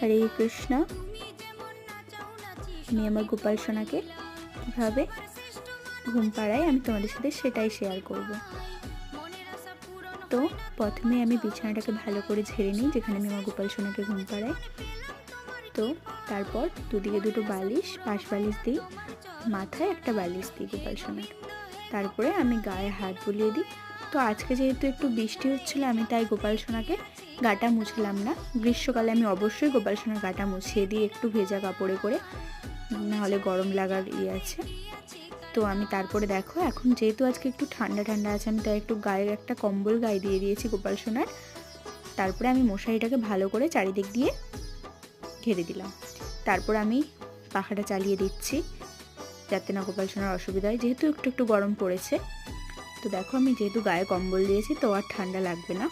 হরে কৃষ্ণ। আমি আমার গোপাল সোনাকে কীভাবে ঘুম পাড়াই আমি তোমাদের সাথে সেটাই শেয়ার করব। তো প্রথমে আমি বিছানাটাকে ভালো করে ঝেড়ে নিই, যেখানে আমি আমার গোপাল সোনাকে ঘুম পাড়াই। তো তারপর দুদিকে দুটো বালিশ, পাশ বালিশ দিই, মাথায় একটা বালিশ দিই গোপাল সোনার। তারপরে আমি গায়ে হাত বুলিয়ে দিই। তো আজকে যেহেতু একটু বৃষ্টি হচ্ছিলো, আমি তাই গোপাল সোনাকে গাটা মুছলাম না। গ্রীষ্মকালে আমি অবশ্যই গোপাল সোনার গাটা মুছিয়ে দিই একটু ভেজা কাপড়ে করে, নাহলে গরম লাগার আছে। তো আমি তারপরে দেখো, এখন যেহেতু আজকে একটু ঠান্ডা ঠান্ডা আছে, আমি তাই একটু গায়ে একটা কম্বল গায়ে দিয়ে দিয়েছি গোপাল সোনার। তারপরে আমি মশারিটাকে ভালো করে চারিদিক দিয়ে ঘিরে দিলাম। তারপর আমি পাখাটা চালিয়ে দিচ্ছি যাতে না গোপাল সোনার অসুবিধা হয়, যেহেতু একটু একটু গরম পড়েছে। তো দেখো, আমি যেহেতু গায়ে কম্বল দিয়েছি তো আর ঠান্ডা লাগবে না।